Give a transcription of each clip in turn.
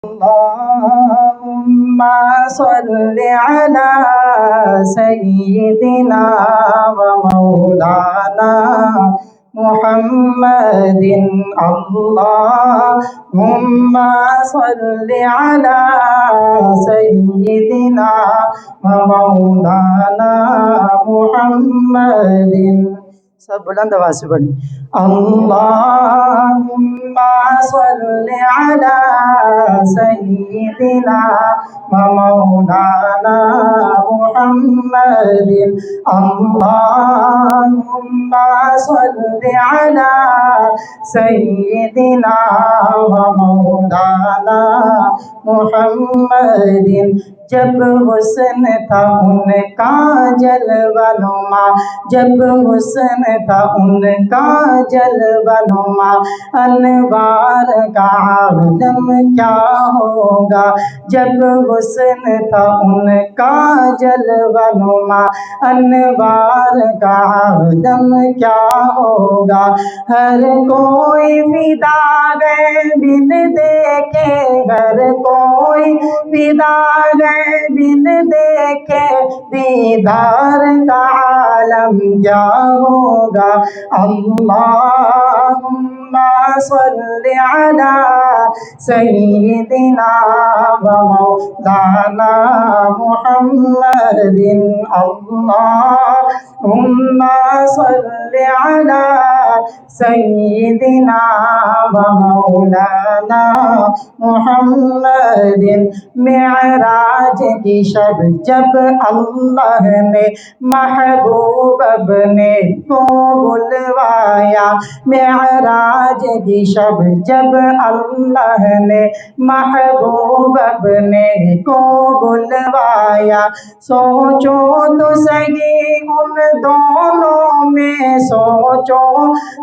اللهم صل على سيدنا ومولانا محمد. اللهم صل على سيدنا ومولانا محمد. سب بلند آواز سے پڑھیں. اللهم صل على سيدنا ومولانا محمد. اللهم صل على سيدنا ومولانا محمد. جب حسن تھا ان کا جلوہ نما، جب حسن تھا ان کا جلوہ نما، انوار کا عالم کیا ہوگا. جب حسن تھا ان کا جلوہ نما، انوار کا عالم کیا ہوگا. ہر کوئی فدا گئے بن دیکھے، ہر کوئی فدا گئے بن دیکھے، دیدار کا عالم کیا ہوگا. اللہم صل علی سیدنا ومولانا محمد. اللہم صل علی سیدنا ومولانا محمد. معراج کی شب جب اللہ نے محبوب اپنے کو بلوایا، معراج کی شب جب اللہ نے محبوب اپنے کو بلوایا. سوچو تو صحیح ان دونوں میں، سوچو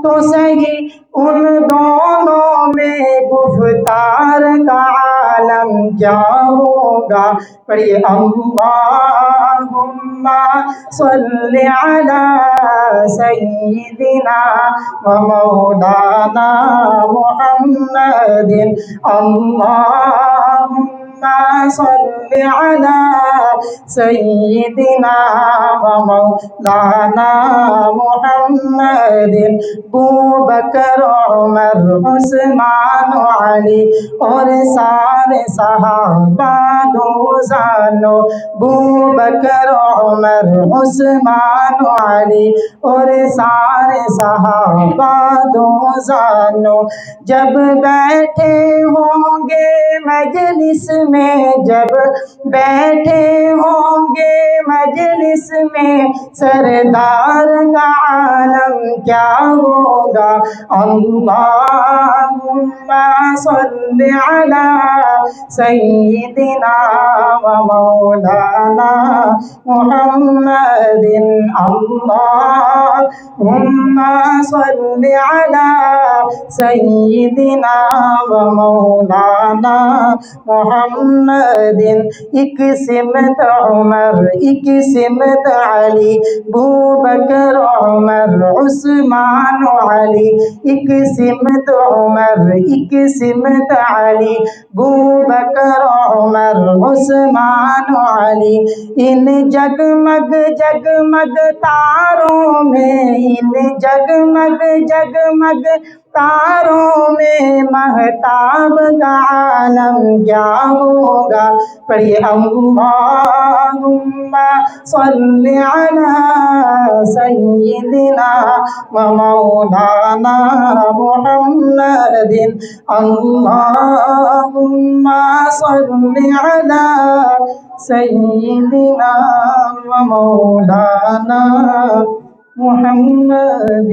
تو صحیح ان دونوں میں، گفتار کا عالم کیا ہوگا. پڑھیے. اللہم صل علی سیدنا ومولانا محمد. اللہم صل علی سیدنا ومولانا محمد. بوبکر عمر عثمان علی اور سارے صحابہ دو زانو، بوبکر عمر عثمان علی اور سارے صحابہ دو زانو، جب بیٹھے ہوں گے مجلس میں، جب بیٹھے ہوں گے مجلس میں، سردار کا عالم کیا ہوگا. اللہم صل علی سیدنا ومولانا محمد. اللہم صل علی سیدنا ومولانا محمد. ایک سمت عمر ایک سمت علی، بوبکر عمر عثمان علی، ایک سمت عمر ایک سمت علی، بوبکر عمر عثمان علی. ان جگمگ جگمگ تاروں میں، ان جگمگ جگمگ تاروں میں، مہتاب کا عالم کیا ہوگا. پڑھیے. اللہم صل علی سیدنا ومولانا محمد. اللہم صل علی سیدنا ومولانا محمد.